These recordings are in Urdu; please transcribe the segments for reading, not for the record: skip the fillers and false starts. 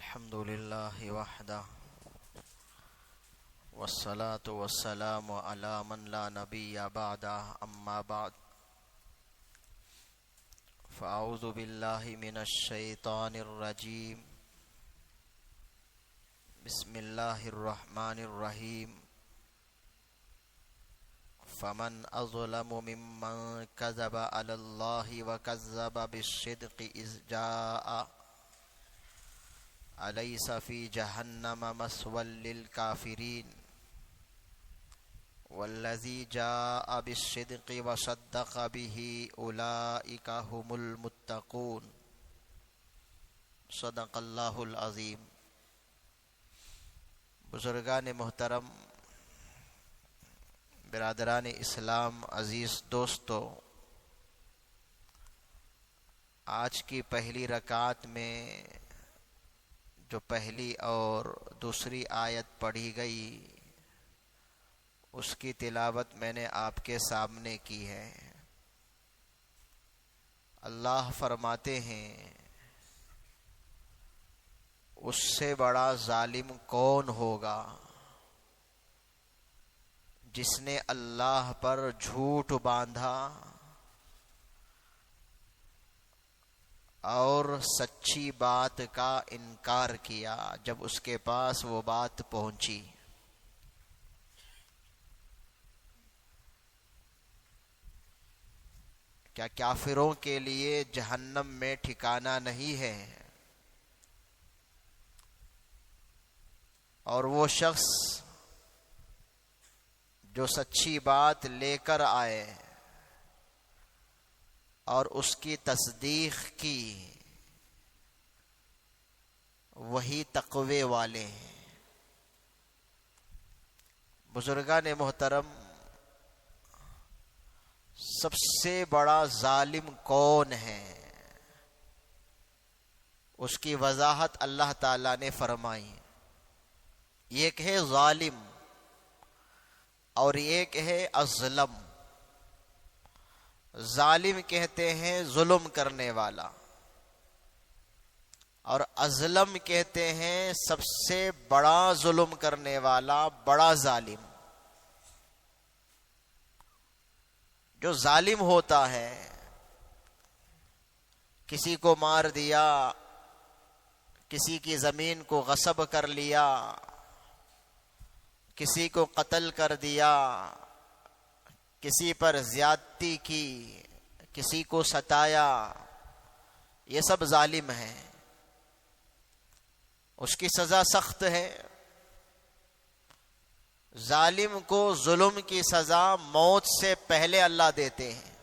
الحمد لله وحده والصلاة والسلام على من لا نبي بعده أما بعد فأعوذ بالله من الشيطان الرجيم بسم الله الرحمن الرحيم فمن أظلم ممن كذب على الله وكذب بالصدق إذ جاء أليس في جهنم مثوى للكافرين والذي جاء بالصدق وصدق به أولئك هم المتقون صدق اللہ العظیم۔ بزرگان محترم، برادران اسلام، عزیز دوستو، آج کی پہلی رکعت میں جو پہلی اور دوسری آیت پڑھی گئی اس کی تلاوت میں نے آپ کے سامنے کی ہے۔ اللہ فرماتے ہیں اس سے بڑا ظالم کون ہوگا جس نے اللہ پر جھوٹ باندھا اور سچی بات کا انکار کیا جب اس کے پاس وہ بات پہنچی۔ کیا کافروں کے لیے جہنم میں ٹھکانہ نہیں ہے؟ اور وہ شخص جو سچی بات لے کر آئے اور اس کی تصدیق کی، وہی تقوی والے ہیں۔ بزرگان محترم، سب سے بڑا ظالم کون ہے؟ اس کی وضاحت اللہ تعالیٰ نے فرمائی۔ ایک ہے ظالم اور ایک ہے اظلم۔ ظالم کہتے ہیں ظلم کرنے والا، اور اظلم کہتے ہیں سب سے بڑا ظلم کرنے والا، بڑا ظالم۔ جو ظالم ہوتا ہے، کسی کو مار دیا، کسی کی زمین کو غصب کر لیا، کسی کو قتل کر دیا، کسی پر زیادتی کی، کسی کو ستایا، یہ سب ظالم ہیں۔ اس کی سزا سخت ہے۔ ظالم کو ظلم کی سزا موت سے پہلے اللہ دیتے ہیں۔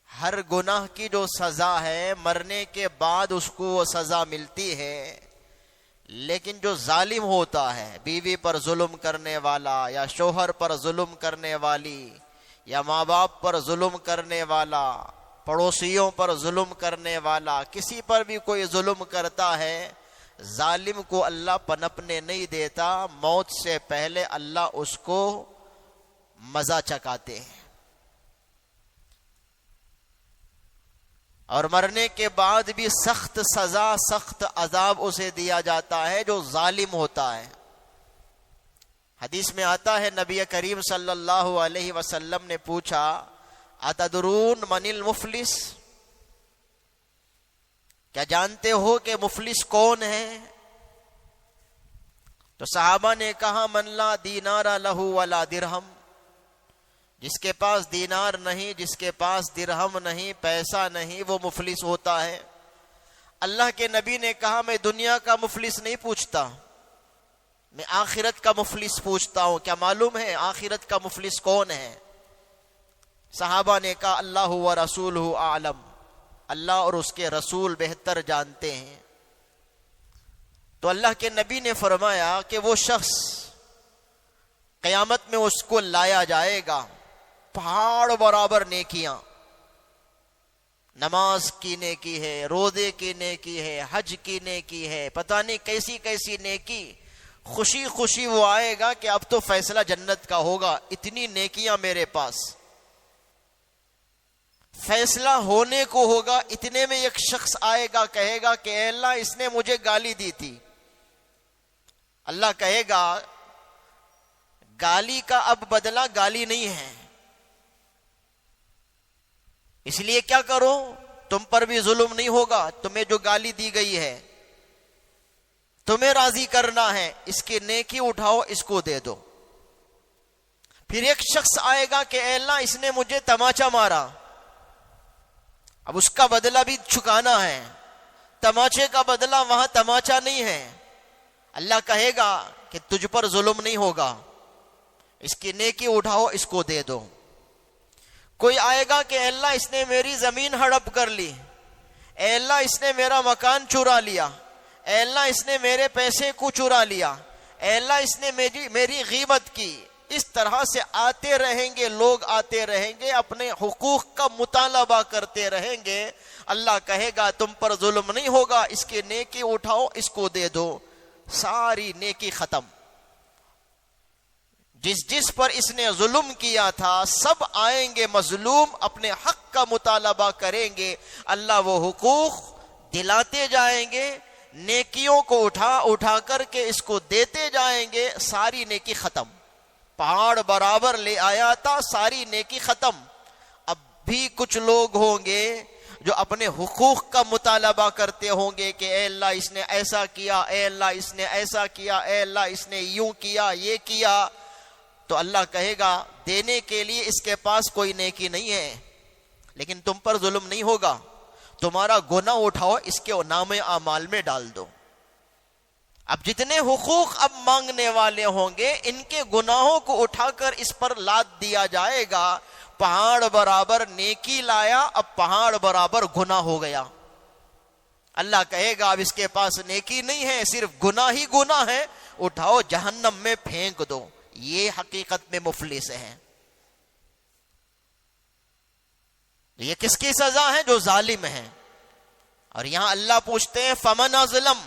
ہر گناہ کی جو سزا ہے مرنے کے بعد اس کو وہ سزا ملتی ہے، لیکن جو ظالم ہوتا ہے، بیوی پر ظلم کرنے والا یا شوہر پر ظلم کرنے والی یا ماں باپ پر ظلم کرنے والا، پڑوسیوں پر ظلم کرنے والا، کسی پر بھی کوئی ظلم کرتا ہے، ظالم کو اللہ پنپنے نہیں دیتا، موت سے پہلے اللہ اس کو مزہ چکاتے ہیں، اور مرنے کے بعد بھی سخت سزا، سخت عذاب اسے دیا جاتا ہے جو ظالم ہوتا ہے۔ حدیث میں آتا ہے، نبی کریم صلی اللہ علیہ وسلم نے پوچھا، اتدرون من المفلس؟ کیا جانتے ہو کہ مفلس کون ہے؟ تو صحابہ نے کہا، من لا دینار لہ ولا درہم، جس کے پاس دینار نہیں، جس کے پاس درہم نہیں، پیسہ نہیں، وہ مفلس ہوتا ہے۔ اللہ کے نبی نے کہا، میں دنیا کا مفلس نہیں پوچھتا، میں آخرت کا مفلس پوچھتا ہوں، کیا معلوم ہے آخرت کا مفلس کون ہے؟ صحابہ نے کہا، اللہ و رسولہ اعلم، اللہ اور اس کے رسول بہتر جانتے ہیں۔ تو اللہ کے نبی نے فرمایا کہ وہ شخص قیامت میں اس کو لایا جائے گا، پہاڑ برابر نیکیاں، نماز کی نیکی ہے، روزے کی نیکی ہے، حج کی نیکی ہے، پتہ نہیں کیسی کیسی نیکی، خوشی خوشی وہ آئے گا کہ اب تو فیصلہ جنت کا ہوگا، اتنی نیکیاں میرے پاس۔ فیصلہ ہونے کو ہوگا، اتنے میں ایک شخص آئے گا، کہے گا کہ اے اللہ اس نے مجھے گالی دی تھی. اللہ کہے گا گالی کا اب بدلہ گالی نہیں ہے، اس لیے کیا کرو، تم پر بھی ظلم نہیں ہوگا، تمہیں جو گالی دی گئی ہے تمہیں راضی کرنا ہے، اس کی نیکی اٹھاؤ، اس کو دے دو. پھر ایک شخص آئے گا کہ اے اللہ اس نے مجھے تماچا مارا، اب اس کا بدلہ بھی چکانا ہے، تماچے کا بدلہ وہاں تماچا نہیں ہے. اللہ کہے گا کہ تجھ پر ظلم نہیں ہوگا، اس کی نیکی اٹھاؤ، اس کو دے دو. کوئی آئے گا کہ اے اللہ اس نے میری زمین ہڑپ کر لی، اے اللہ اس نے میرا مکان چرا لیا، اے اللہ اس نے میرے پیسے کو چرا لیا، اے اللہ اس نے میری غیبت کی. اس طرح سے آتے رہیں گے لوگ، آتے رہیں گے، اپنے حقوق کا مطالبہ کرتے رہیں گے. اللہ کہے گا تم پر ظلم نہیں ہوگا، اس کی نیکی اٹھاؤ، اس کو دے دو. ساری نیکی ختم. جس پر اس نے ظلم کیا تھا سب آئیں گے مظلوم، اپنے حق کا مطالبہ کریں گے. اللہ وہ حقوق دلاتے جائیں گے، نیکیوں کو اٹھا کر کے اس کو دیتے جائیں گے. ساری نیکی ختم. پہاڑ برابر لے آیا تھا، ساری نیکی ختم. اب بھی کچھ لوگ ہوں گے جو اپنے حقوق کا مطالبہ کرتے ہوں گے کہ اے اللہ اس نے ایسا کیا، اے اللہ اس نے ایسا کیا، اے اللہ اس نے یوں کیا، یہ کیا. تو اللہ کہے گا دینے کے لیے اس کے پاس کوئی نیکی نہیں ہے، لیکن تم پر ظلم نہیں ہوگا. تمہارا گناہ اٹھاؤ، اس کے نام اعمال میں ڈال دو. اب جتنے حقوق اب مانگنے والے ہوں گے ان کے گناہوں کو اٹھا کر اس پر لاد دیا جائے گا. پہاڑ برابر نیکی لایا، اب پہاڑ برابر گناہ ہو گیا. اللہ کہے گا اب اس کے پاس نیکی نہیں ہے، صرف گناہ ہی گناہ ہے، اٹھاؤ جہنم میں پھینک دو. یہ حقیقت میں مفلس ہے. یہ کس کی سزا ہے؟ جو ظالم ہے. اور یہاں اللہ پوچھتے ہیں فمن ظلم،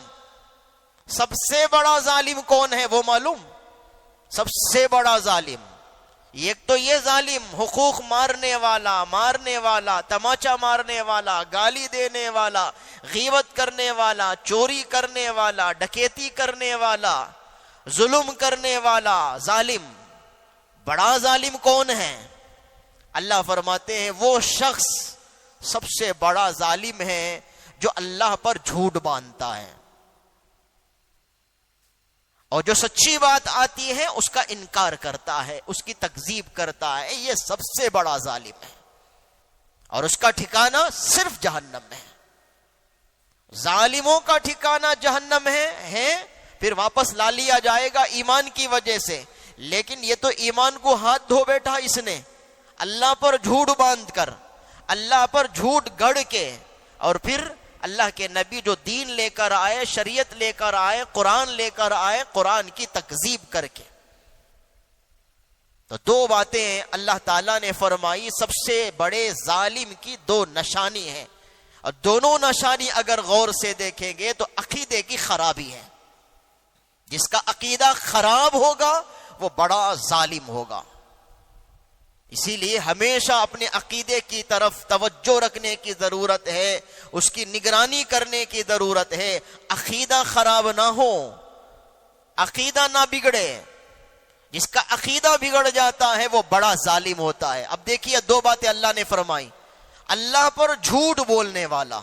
سب سے بڑا ظالم کون ہے وہ معلوم؟ سب سے بڑا ظالم ایک تو یہ ظالم حقوق مارنے والا، تماچا مارنے والا، گالی دینے والا، غیبت کرنے والا، چوری کرنے والا، ڈکیتی کرنے والا، ظلم کرنے والا ظالم. بڑا ظالم کون ہے؟ اللہ فرماتے ہیں وہ شخص سب سے بڑا ظالم ہے جو اللہ پر جھوٹ باندھتا ہے اور جو سچی بات آتی ہے اس کا انکار کرتا ہے، اس کی تکذیب کرتا ہے. یہ سب سے بڑا ظالم ہے اور اس کا ٹھکانہ صرف جہنم ہے. ظالموں کا ٹھکانہ جہنم ہے، پھر واپس لا لیا جائے گا ایمان کی وجہ سے. لیکن یہ تو ایمان کو ہاتھ دھو بیٹھا اس نے، اللہ پر جھوٹ باندھ کر، اللہ پر جھوٹ گڑ کے، اور پھر اللہ کے نبی جو دین لے کر آئے، شریعت لے کر آئے، قرآن لے کر آئے، قرآن کی تکذیب کر کے. تو دو باتیں اللہ تعالیٰ نے فرمائی سب سے بڑے ظالم کی دو نشانی ہیں، اور دونوں نشانی اگر غور سے دیکھیں گے تو عقیدے کی خرابی ہے. جس کا عقیدہ خراب ہوگا وہ بڑا ظالم ہوگا. اسی لیے ہمیشہ اپنے عقیدے کی طرف توجہ رکھنے کی ضرورت ہے، اس کی نگرانی کرنے کی ضرورت ہے. عقیدہ خراب نہ ہو، عقیدہ نہ بگڑے. جس کا عقیدہ بگڑ جاتا ہے وہ بڑا ظالم ہوتا ہے. اب دیکھیے دو باتیں اللہ نے فرمائی. اللہ پر جھوٹ بولنے والا،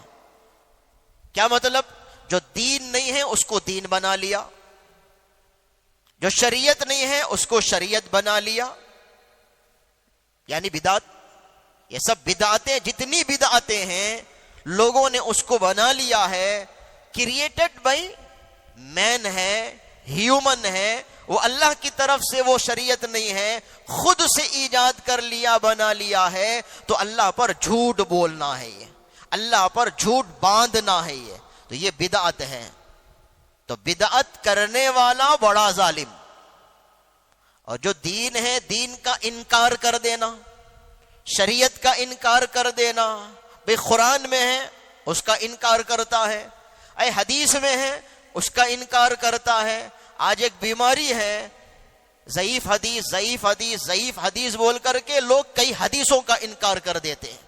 کیا مطلب؟ جو دین نہیں ہے اس کو دین بنا لیا، جو شریعت نہیں ہے اس کو شریعت بنا لیا، یعنی بدعت. یہ سب بدعتیں، جتنی بدعتیں ہیں لوگوں نے اس کو بنا لیا ہے. کریٹڈ بائی مین ہے، ہیومن ہے، وہ اللہ کی طرف سے وہ شریعت نہیں ہے، خود سے ایجاد کر لیا، بنا لیا ہے. تو اللہ پر جھوٹ بولنا ہے، یہ اللہ پر جھوٹ باندھنا ہے، تو یہ بدعت ہے. تو بدعت کرنے والا بڑا ظالم. اور جو دین ہے، دین کا انکار کر دینا، شریعت کا انکار کر دینا. بھئی قرآن میں ہے اس کا انکار کرتا ہے، اے حدیث میں ہے اس کا انکار کرتا ہے. آج ایک بیماری ہے، ضعیف حدیث ضعیف حدیث ضعیف حدیث بول کر کے لوگ کئی حدیثوں کا انکار کر دیتے ہیں.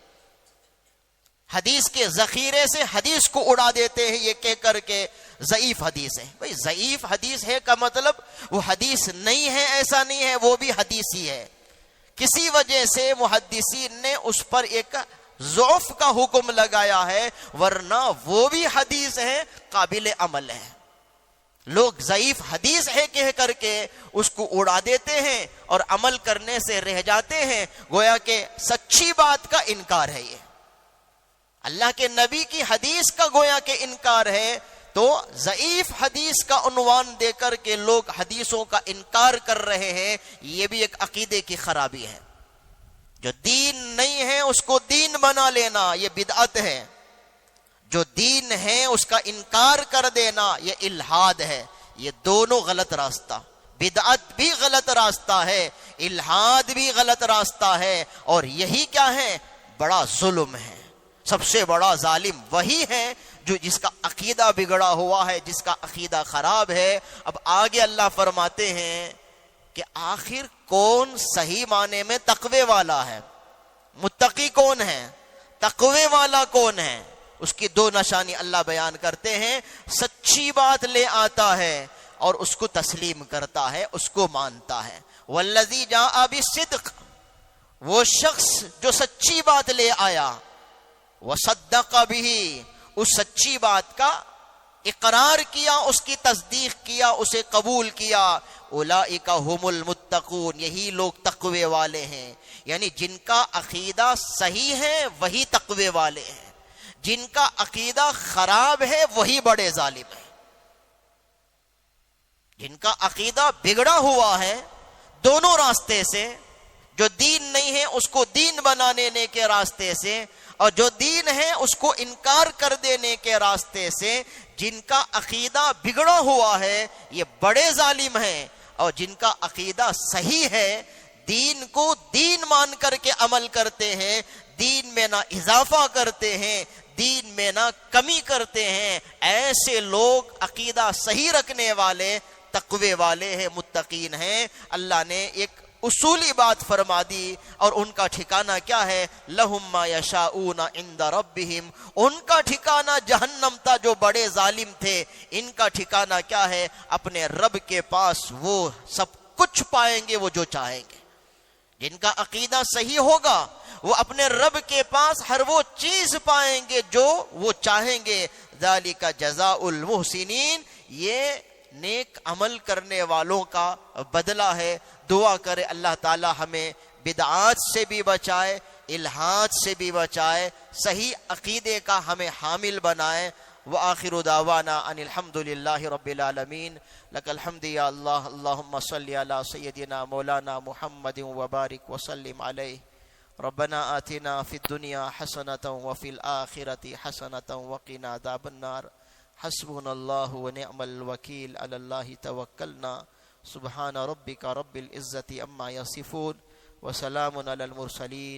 حدیث کے ذخیرے سے حدیث کو اڑا دیتے ہیں یہ کہہ کر کے ضعیف حدیث ہے. بھئی ضعیف حدیث ہے کا مطلب وہ حدیث نہیں ہے ایسا نہیں ہے, وہ بھی حدیث ہی ہے. کسی وجہ سے محدثین نے اس پر ایک ضعف کا حکم لگایا ہے, ورنہ وہ بھی حدیث ہے, قابل عمل ہے. لوگ ضعیف حدیث ہے کہہ کر کے اس کو اڑا دیتے ہیں اور عمل کرنے سے رہ جاتے ہیں, گویا کہ سچی بات کا انکار ہے. یہ اللہ کے نبی کی حدیث کا گویا کہ انکار ہے, تو ضعیف حدیث کا عنوان دے کر کے لوگ حدیثوں کا انکار کر رہے ہیں. یہ بھی ایک عقیدے کی خرابی ہے. جو دین نہیں ہے اس کو دین بنا لینا یہ بدعت ہے. جو دین ہے اس کا انکار کر دینا یہ الحاد ہے. یہ دونوں غلط راستہ, بدعت بھی غلط راستہ ہے, الحاد بھی غلط راستہ ہے, اور یہی کیا ہے, بڑا ظلم ہے. سب سے بڑا ظالم وہی ہے جو جس کا عقیدہ بگڑا ہوا ہے, جس کا عقیدہ خراب ہے. اب آگے اللہ فرماتے ہیں کہ آخر کون صحیح معنی میں تقوی والا ہے, متقی کون ہے, تقوی والا کون ہے. اس کی دو نشانی اللہ بیان کرتے ہیں. سچی بات لے آتا ہے اور اس کو تسلیم کرتا ہے, اس کو مانتا ہے. والذی جاء بالصدق, وہ شخص جو سچی بات لے آیا, وصدق به, اس سچی بات کا اقرار کیا, اس کی تصدیق کیا, اسے قبول کیا. اولئک هم المتقون, یہی لوگ تقوی والے ہیں. یعنی جن کا عقیدہ صحیح ہے وہی تقوی والے ہیں, جن کا عقیدہ خراب ہے وہی بڑے ظالم ہیں. جن کا عقیدہ بگڑا ہوا ہے دونوں راستے سے, جو دین نہیں ہے اس کو دین بنا لینے کے راستے سے, اور جو دین ہے اس کو انکار کر دینے کے راستے سے, جن کا عقیدہ بگڑا ہوا ہے یہ بڑے ظالم ہیں. اور جن کا عقیدہ صحیح ہے, دین کو دین مان کر کے عمل کرتے ہیں, دین میں نہ اضافہ کرتے ہیں, دین میں نہ کمی کرتے ہیں, ایسے لوگ عقیدہ صحیح رکھنے والے تقوی والے ہیں, متقین ہیں. اللہ نے ایک اصولی بات فرما دی, اور ان کا ٹھکانہ کیا ہے, لہم ما یشاؤون عند ربہم, ان کا ٹھکانہ جہنم تھا. جو بڑے ظالم تھے ان کا ٹھکانہ کیا ہے, اپنے رب کے پاس وہ سب کچھ پائیں گے وہ جو چاہیں گے. جن کا عقیدہ صحیح ہوگا وہ اپنے رب کے پاس ہر وہ چیز پائیں گے جو وہ چاہیں گے. ذالک جزاء المحسنین, یہ نیک عمل کرنے والوں کا بدلہ ہے. دعا کرے اللہ تعالی ہمیں بدعات سے بھی بچائے, الحاد سے بھی بچائے, صحیح عقیدے کا ہمیں حامل بنائے. وآخر دعوانا ان الحمد للہ رب العالمین. لک الحمد یا اللہ, اللہم صلی علی سیدنا مولانا محمد وبارک وسلم علیہ. ربنا آتنا فی الدنیا حسنۃ وفی الآخرۃ حسنۃ وقنا عذاب النار. حسبنا اللہ ونعم الوکیل, علی اللہ توکلنا. سبحان ربک رب العزۃ عما یصفون وسلام علی المرسلین.